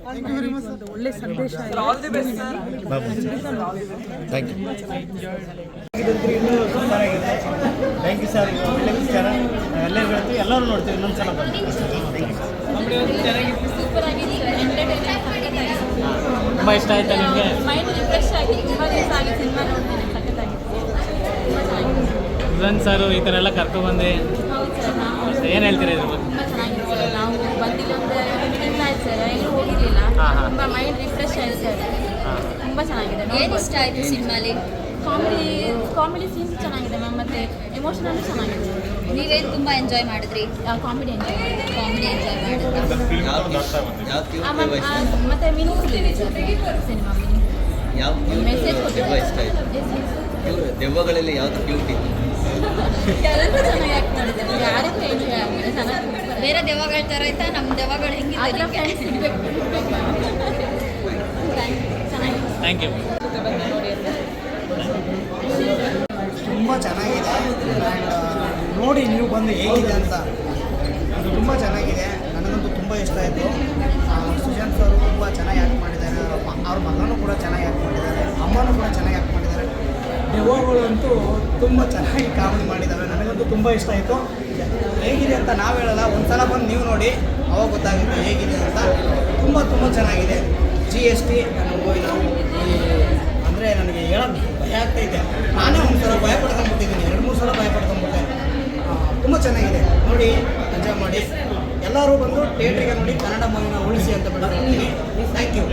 ಒಂದು ಒಳ್ಳೆ ಸಂದೇಶ ಇದೆ. Thank you. ಇನ್ನೂ ಸೂಪರ್ ಆಗಿದೆ. Thank you sir. ಒಳ್ಳೆ ವಿಚಾರ ಎಲ್ಲರಿಗೂ ಹೇಳ್ತೀವಿ, ಎಲ್ಲರೂ ನೋಡ್ತೀವಿ. ಇನ್ನೊಂದ್ಸಲ ಬನ್ನಿ. ತುಂಬ ಇಷ್ಟ ಆಯ್ತಾ ನಿಮಗೆ? ಮೈಂಡ್ ರಿಫ್ರೆಶ್ ಆಗಿ ತುಂಬ ದಿವಸ ಆಗಿ ಸಿನಿಮಾ ನೋಡ್ತೀನಿ. ಯುವನ್ ಸರ್ ಈ ಥರ ಎಲ್ಲ ಕರ್ಕೊಬಂದು ಹೌದು ಸರ್, ನಾವು ಏನು ಹೇಳ್ತೀರಾ ಇದ್ರ ಬಗ್ಗೆ? ತುಂಬ ಚೆನ್ನಾಗಿದೆ ಸರ್. ನಾವು ಬಂದಿಲ್ಲ ಅಂದರೆ ತಿಂಗಳು ಆಯ್ತು ಸರ್, ಎಲ್ಲೂ ಹೋಗಿರಲಿಲ್ಲ. ತುಂಬ ಮೈಂಡ್ ರಿಫ್ರೆಶ್ ಆಯ್ತು ಸರ್. ತುಂಬ ಚೆನ್ನಾಗಿದೆ. ಏನು ಇಷ್ಟ ಆಯಿತು ಸಿನಿಮಾಲಿ? ಕಾಮಿಡಿ ಸೀನ್ಸ್ ಚೆನ್ನಾಗಿದೆ ಮ್ಯಾಮ್, ಮತ್ತು ಎಮೋಷನಲ್ಲೂ ಚೆನ್ನಾಗಿದೆ. ನೀವೇನು ತುಂಬ ಎಂಜಾಯ್ ಮಾಡಿದ್ರಿ? ಕಾಮಿಡಿ ಎಂಜಾಯ್ ಮಾಡಿದೆ. ಕಾಮಿಡಿ ಎಂಜಾಯ್ ಮಾಡಿದ್ರಿ. ಮತ್ತು ಮೀನಿಂಗ್ಫುಲ್ ಇದೆ ಸರ್ ಸಿನಿಮಾ. ಮೆಸೇಜ್ ಕೊಟ್ಟಿದ್ದಾರೆ. ದೆವ್ವಗಳಲ್ಲಿ ಯಾವುದು ಕ್ಯೂಟ್ ಇತ್ತು? ಎಲ್ಲರೂ ಚೆನ್ನಾಗಿ ಆ್ಯಕ್ಟ್ ಮಾಡಿದ್ದಾರೆ. ಯಾರಿಗೂ ಏನು ಆಗಿಲ್ಲ, ಚೆನ್ನಾಗಿ. ಬೇರೆ ದೆವ್ವಗಳ ಥರ ಆಯ್ತಾ? ನಮ್ಮ ದೆವ್ವಗಳು ಹೆಂಗಿದೆ? ಅದರ ಫ್ರೆಂಡ್ಸ್ ಸಿಗಬೇಕು. ಚೆನ್ನಾಗಿದೆ. Thank you. ತುಂಬ ಚೆನ್ನಾಗಿದೆ. ನೋಡಿ ನೀವು ಬಂದು ಹೇಗಿದೆ ಅಂತ. ಅದು ತುಂಬ ಚೆನ್ನಾಗಿದೆ. ನನಗಂತೂ ತುಂಬ ಇಷ್ಟ ಆಯಿತು. ಸುಶಾಂತ್ ಸರ್ ತುಂಬ ಚೆನ್ನಾಗಿ ಆ್ಯಕ್ಟ್ ಮಾಡಿದ್ದಾರೆ. ಅವ್ರ ಮಗನೂ ಕೂಡ ಚೆನ್ನಾಗಿ ಆ್ಯಕ್ಟ್ ಮಾಡಿದ್ದಾರೆ. ಅಮ್ಮನೂ ಕೂಡ ಚೆನ್ನಾಗಿ ಆ್ಯಕ್ಟ್ ಮಾಡಿದ್ದಾರೆ. ದೆವ್ವಗಳಂತೂ ತುಂಬ ಚೆನ್ನಾಗಿ ಕಾಮಿಡಿ ಮಾಡಿದ್ದಾವೆ. ನನಗಂತೂ ತುಂಬ ಇಷ್ಟ ಆಯಿತು. ಹೇಗಿದೆ ಅಂತ ನಾವು ಹೇಳಲ್ಲ, ಒಂದು ಬಂದು ನೀವು ನೋಡಿ, ಅವಾಗ ಗೊತ್ತಾಗುತ್ತೆ ಹೇಗಿದೆ ಅಂತ. ತುಂಬ ತುಂಬ ಚೆನ್ನಾಗಿದೆ. GST ಅಂದರೆ ನನಗೆ ಹೇಳೋದು ಭಯ ಆಗ್ತೈತೆ. ನಾನೇ ಒಂದು ಸಲ ಭಯ ಪಡ್ಕೊಂಡ್ಬಿಟ್ಟಿದ್ದೀನಿ, 2-3 ಸಲ ಭಯ ಪಡ್ಕೊಂಡ್ಬಿಟ್ಟೆ. ತುಂಬ ಚೆನ್ನಾಗಿದೆ. ನೋಡಿ, ಎಂಜಾಯ್ ಮಾಡಿ. ಎಲ್ಲರೂ ಬಂದು ಥಿಯೇಟ್ರಿಗೆ ನೋಡಿ, ಕನ್ನಡ ಮೂವಿನ ಉಳಿಸಿ ಅಂತ ಬಿಡ್ತೀನಿ. Thank you.